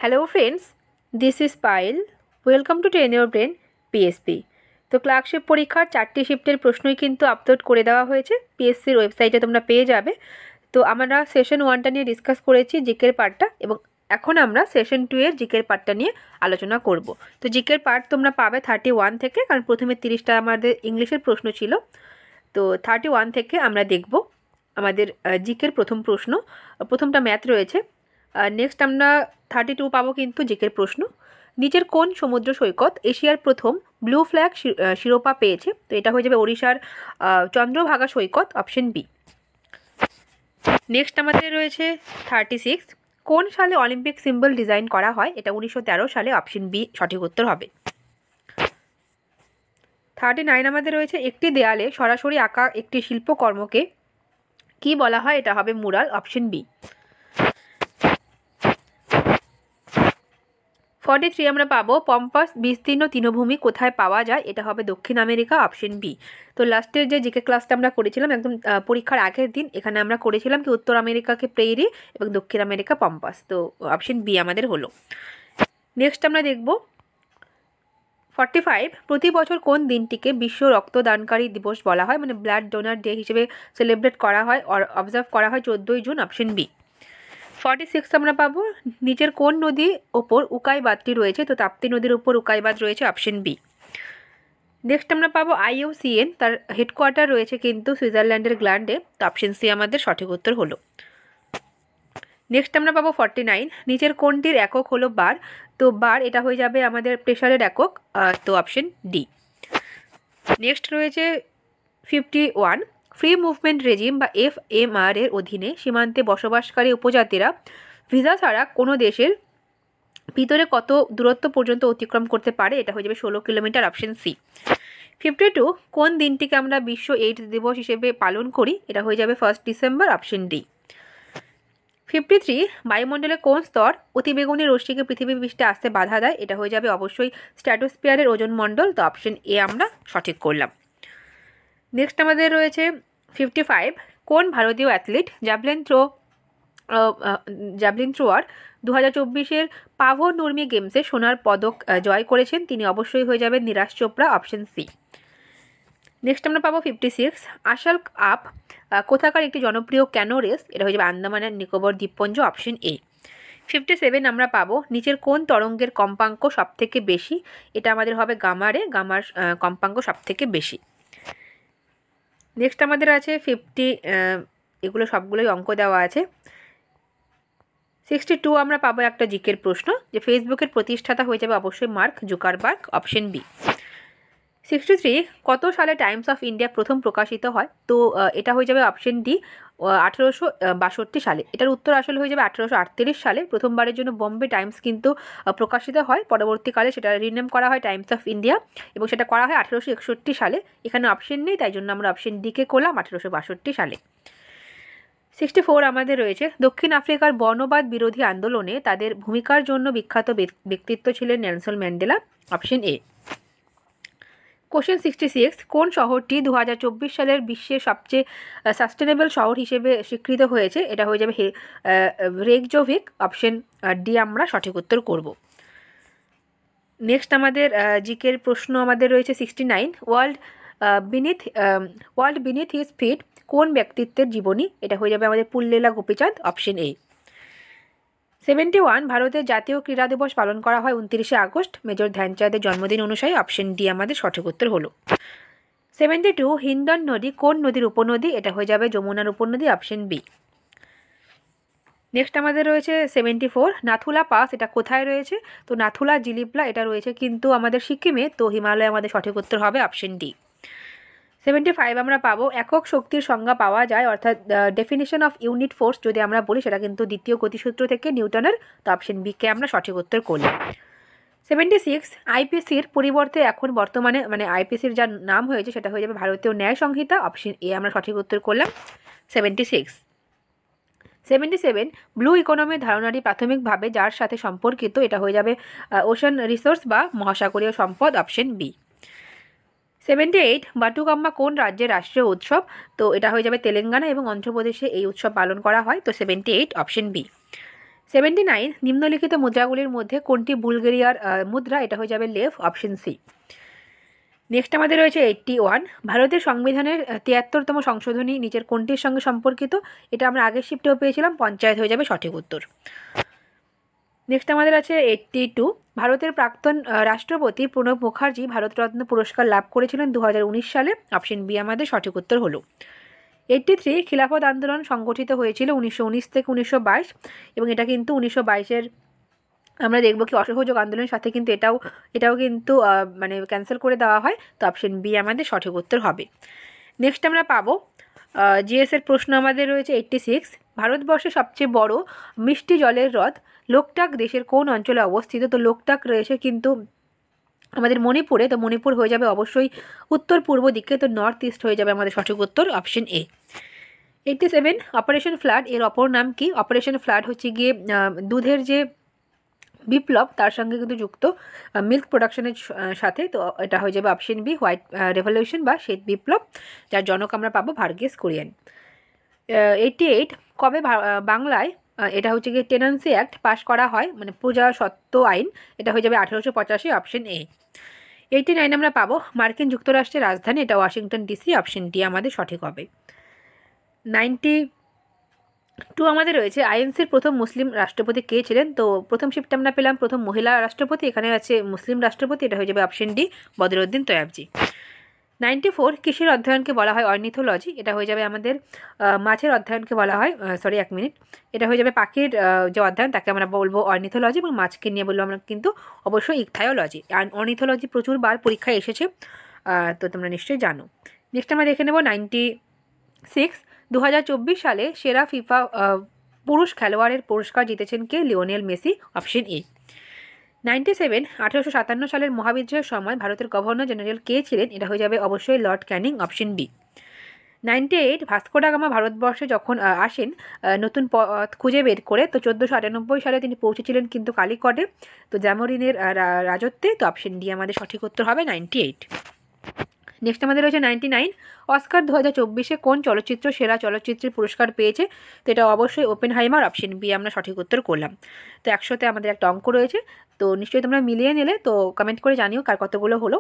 Hello friends, this is Payal. Welcome to Train Your Brain PSP. তো clerkship পরীক্ষার 4টি শিফটের প্রশ্নই কিন্তু আপলোড করে দেওয়া হয়েছে, পিএসসির ওয়েবসাইটে তোমরা পেয়ে যাবে। তো আমরা সেশন 1টা নিয়ে ডিসকাস করেছি, জিকের পার্টটা, এবং এখন আমরা সেশন 2 এর জিকের পার্টটা নিয়ে আলোচনা করব। তো জিকের পার্ট তোমরা পাবে 31 থেকে, কারণ প্রথমে 30টা আমাদের ইংলিশের প্রশ্ন ছিল। তো 31 থেকে আমরা দেখব আমাদের জিকের প্রথম প্রশ্ন। প্রথমটা ম্যাথ রয়েছে। নেক্সট আমরা 32 পাবো কিন্তু জিকের প্রশ্ন। নিচের কোন সমুদ্র সৈকত এশিয়ার প্রথম ব্লু ফ্ল্যাগ শিরোপা পেয়েছে? তো এটা হয়ে যাবে ওড়িশার চন্দ্রভাগা সৈকত, অপশন বি। নেক্সট আমাদের রয়েছে 36, কোন সালে অলিম্পিক সিম্বল ডিজাইন করা হয়? এটা 1913 সালে, অপশন বি সঠিক উত্তর হবে। 39 আমাদের রয়েছে, একটি দেয়ালে সরাসরি আঁকা একটি শিল্পকর্মকে কি বলা হয়? এটা হবে মুরাল, অপশন বি। 43 আমরা পাবো, পম্পাস বিস্তীর্ণ তৃণভূমি কোথায় পাওয়া যায়? এটা হবে দক্ষিণ আমেরিকা, অপশন বি। তো লাস্টের যে জিকে ক্লাসটা আমরা করেছিলাম একদম পরীক্ষার আগের দিন, এখানে আমরা করেছিলাম কি উত্তর আমেরিকাকে প্রেইরি এবং দক্ষিণ আমেরিকা পম্পাস। তো অপশন বি আমাদের হলো। নেক্সট আমরা দেখব 45, প্রতি বছর কোন দিনটিকে বিশ্ব রক্তদানকারী দিবস বলা হয়? মানে ব্লাড ডোনার ডে হিসেবে সেলিব্রেট করা হয়, অবজার্ভ করা হয় 14ই জুন, অপশন বি। 46 আমরা পাবো, নিচের কোন নদীর ওপর উকাই বাঁধটি রয়েছে? তো তাপ্তি নদীর উপর উকাই বাঁধ রয়েছে, অপশন বি। নেক্সট আমরা পাবো IUCN, তার হেডকোয়ার্টার রয়েছে কিন্তু সুইজারল্যান্ডের গ্ল্যান্ডে, তো অপশন সি আমাদের সঠিক উত্তর হলো। নেক্সট আমরা পাবো 49, নিচের কোনটির একক হলো বার? তো বার এটা হয়ে যাবে আমাদের প্রেশারের একক, তো অপশন ডি। নেক্সট রয়েছে 51, ফ্রি মুভমেন্ট রেজিম বা FMR এর অধীনে সীমান্তে বসবাসকারী উপজাতিরা ভিসা ছাড়া কোনো দেশের ভিতরে কত দূরত্ব পর্যন্ত অতিক্রম করতে পারে? এটা হয়ে যাবে 16 কিলোমিটার, অপশন সি। 52, কোন দিনটিকে আমরা বিশ্ব এইডস দিবস হিসেবে পালন করি? এটা হয়ে যাবে 1 ডিসেম্বর, অপশন ডি। 53, বায়ুমণ্ডলে কোন স্তর অতিবেগুনি রশ্মিকে পৃথিবী পৃষ্ঠে আসতে বাধা দেয়? এটা হয়ে যাবে অবশ্যই স্ট্র্যাটোস্ফিয়ারের ওজোন মণ্ডল, তো অপশন এ আমরা সঠিক করলাম। নেক্সট আমাদের রয়েছে 55, কোন ভারতীয় অ্যাথলিট জ্যাভলিন থ্রোয়ার 2024-এর পাভো নুরমি গেমসে সোনার পদক জয় করেছেন? তিনি অবশ্যই হয়ে যাবেন Neeraj Chopra, option C. Next আমরা পাবো 56, আশাল আপ কোথাকার একটি জনপ্রিয় ক্যানো রেস? এটা হয়ে যাবে আন্দামান অ্যান্ড নিকোবর দ্বীপপুঞ্জ, অপশন এ। 57 আমরা পাবো, নিচের কোন তরঙ্গের কম্পাঙ্ক সবথেকে বেশি? এটা আমাদের হবে গামারে, গামার কম্পাঙ্ক সবথেকে বেশি। নেক্সট আমাদের আছে 50, এগুলো সবগুলোই অঙ্ক দেওয়া আছে। 62 আমরা পাবো একটা জিকের প্রশ্ন, যে ফেসবুকের প্রতিষ্ঠাতা হয়ে যাবে অবশ্যই মার্ক জুকারবার্গ, অপশন বি। 63, কত সালে টাইমস অফ ইন্ডিয়া প্রথম প্রকাশিত হয়? তো এটা হয়ে যাবে অপশন ডি, 1862 সালে। এটার উত্তর আসলে হয়ে যাবে 1838 সালে প্রথমবারের জন্য বোম্বে টাইমস কিন্তু প্রকাশিত হয়। পরবর্তীকালে সেটা রিনেম করা হয় টাইমস অফ ইন্ডিয়া, এবং সেটা করা হয় 1861 সালে। এখানে অপশন নেই, তাই জন্য আমরা অপশন ডিকে করলাম 1862 সালে। 64 আমাদের রয়েছে, দক্ষিণ আফ্রিকার বর্ণবাদ বিরোধী আন্দোলনে তাদের ভূমিকার জন্য বিখ্যাত ব্যক্তিত্ব ছিলেন Nelson Mandela, option A. Question 66, কোন শহরটি 2024 সালের বিশ্বের সবচেয়ে সাস্টেনেবল শহর হিসেবে স্বীকৃত হয়েছে? এটা হয়ে যাবে রেকজোভিক, অপশন ডি আমরা সঠিক উত্তর করব। নেক্সট আমাদের জিকের প্রশ্ন আমাদের রয়েছে 69, ওয়ার্ল্ড বিনিথ হিজ ফিট কোন ব্যক্তিত্বের জীবনী? এটা হয়ে যাবে আমাদের পুল্লেলা গোপীচাঁদ, অপশন এ। 71, ভারতের জাতীয় ক্রীড়া দিবস পালন করা হয় 29শে আগস্ট মেজর ধ্যানচাঁদের জন্মদিন অনুসারে, অপশন ডি আমাদের সঠিক উত্তর হলো। 72, হিন্ডন নদী কোন নদীর উপনদী? এটা হয়ে যাবে যমুনার উপনদী, অপশন বি। নেক্সট আমাদের রয়েছে 74, নাথুলা পাস এটা কোথায় রয়েছে? তো নাথুলা জিলিপলা এটা রয়েছে কিন্তু আমাদের সিকিমে, তো হিমালয় আমাদের সঠিক উত্তর হবে, অপশন ডি। 75 আমরা পাবো, একক শক্তির সংজ্ঞা পাওয়া যায়, অর্থাৎ ডেফিনিশন অফ ইউনিট ফোর্স যদি আমরা বলি, সেটা কিন্তু দ্বিতীয় গতিসূত্র থেকে নিউটনের, তো অপশন বি কে আমরা সঠিক উত্তর করলাম। 76, আইপিসির পরিবর্তে এখন বর্তমানে মানে আইপিসির যার নাম হয়েছে সেটা হয়ে যাবে ভারতীয় ন্যায় সংহিতা, অপশন এ আমরা সঠিক উত্তর করলাম 76। 77, ব্লু ইকোনমির ধারণাটি প্রাথমিকভাবে যার সাথে সম্পর্কিত? এটা হয়ে যাবে ওশান রিসোর্স বা মহাসাগরীয় সম্পদ, অপশন বি। 78, বাটুকাম্মা কোন রাজ্যের রাষ্ট্রীয় উৎসব? তো এটা হয়ে যাবে তেলেঙ্গানা এবং অন্ধ্রপ্রদেশে এই উৎসব পালন করা হয়, তো 78 অপশন বি। 79 নিম্নলিখিত মুদ্রাগুলির মধ্যে কোনটি বুলগেরিয়ার মুদ্রা? এটা হয়ে যাবে লেভ, অপশন সি। নেক্সট আমাদের রয়েছে 81 ভারতের সংবিধানের 73তম সংশোধনী নিচের কোনটির সঙ্গে সম্পর্কিত? এটা আমরা আগের শিফটেও পেয়েছিলাম, পঞ্চায়েত হয়ে যাবে সঠিক উত্তর। নেক্সট আমাদের আছে 82 ভারতের প্রাক্তন রাষ্ট্রপতি প্রণব মুখার্জি ভারতরত্ন পুরস্কার লাভ করেছিলেন 2019 সালে, অপশন বি আমাদের সঠিক উত্তর হলো। 83 খিলাফত আন্দোলন সংগঠিত হয়েছিল 1919 থেকে 1922 এবং এটা কিন্তু 1922-এর আমরা দেখব কি অসহযোগ আন্দোলনের সাথে কিন্তু এটাও কিন্তু মানে ক্যান্সেল করে দেওয়া হয়, তো অপশন বি আমাদের সঠিক উত্তর হবে। নেক্সট আমরা পাবো জিএসের প্রশ্ন আমাদের রয়েছে 86 ভারতবর্ষের সবচেয়ে বড় মিষ্টি জলের হ্রদ লোকটাক দেশের কোন অঞ্চলে অবস্থিত? তো লোকটাক রয়েছে কিন্তু আমাদের মণিপুরে, তো মণিপুর হয়ে যাবে অবশ্যই উত্তর পূর্ব দিকে, তো নর্থ ইস্ট হয়ে যাবে আমাদের সঠিক উত্তর, অপশন এ। 87 অপারেশন ফ্লাড এর অপর নাম কি? অপারেশন ফ্লাড হচ্ছে গিয়ে দুধের যে বিপ্লব তার সঙ্গে কিন্তু যুক্ত মিল্ক প্রোডাকশনের সাথে, তো এটা হয়ে যাবে অপশন বি হোয়াইট রেভলিউশন বা শ্বেত বিপ্লব, যার জনক আমরা পাবো ভার্গিস কুরিয়েন। 88 কবে বাংলায় এটা হচ্ছে গিয়ে টেনেন্সি অ্যাক্ট পাশ করা হয়, মানে প্রজাস্বত্ব আইন, এটা হয়ে যাবে 1885, অপশন এ। 89 আমরা পাবো মার্কিন যুক্তরাষ্ট্রের রাজধানী, এটা ওয়াশিংটন ডিসি, অপশন ডি আমাদের সঠিক হবে। 92 আমাদের রয়েছে আইএনসির প্রথম মুসলিম রাষ্ট্রপতি কে ছিলেন? তো প্রথম শিফটে আমরা পেলাম প্রথম মহিলা রাষ্ট্রপতি, এখানে আছে মুসলিম রাষ্ট্রপতি, এটা হয়ে যাবে অপশন ডি বদরুদ্দিন তৈয়বজি। 94 কিসের অধ্যয়নকে বলা হয় অর্নিথোলজি? এটা হয়ে যাবে আমাদের মাছের অধ্যয়নকে বলা হয়, সরি 1 মিনিট, এটা হয়ে যাবে পাখির যে অধ্যয়ন তাকে আমরা বলবো অর্নিথোলজি, এবং মাছকে নিয়ে বলবো আমরা কিন্তু অবশ্যই ইকথায়োলজি। আর অর্নিথোলজি প্রচুরবার পরীক্ষায় এসেছে, তো তোমরা নিশ্চয়ই জানো। নেক্সট আমরা দেখে নেব 96 2024 সালে সেরা ফিফা পুরুষ খেলোয়াড়ের পুরস্কার জিতেছেন কে? Lionel Messi, option A. 97 1857 সালের মহাবিদ্রোহের সময় ভারতের গভর্নর জেনারেল কে ছিলেন? এটা হয়ে যাবে অবশ্যই Lord Canning, option B. 98 Vasco da Gama ভারতবর্ষে যখন আসেন নতুন পথ খুঁজে বের করে, তো 1498 সালে তিনি পৌঁছেছিলেন কিন্তু কালিকটে, তো জ্যামোরিনের রাজত্বে, তো অপশন ডি আমাদের সঠিক উত্তর হবে 98। নেক্সট আমাদের রয়েছে 99 অস্কার 2024-এ কোন চলচ্চিত্র সেরা চলচ্চিত্রের পুরস্কার পেয়েছে? তো এটা অবশ্যই ওপেনহাইমার, অপশন বি আমরা সঠিক উত্তর করলাম। তো 100-তে আমাদের একটা অঙ্ক রয়েছে, তো নিশ্চয়ই তোমরা মিলিয়ে নিলে, তো কমেন্ট করে জানিও কার কতগুলো হলো।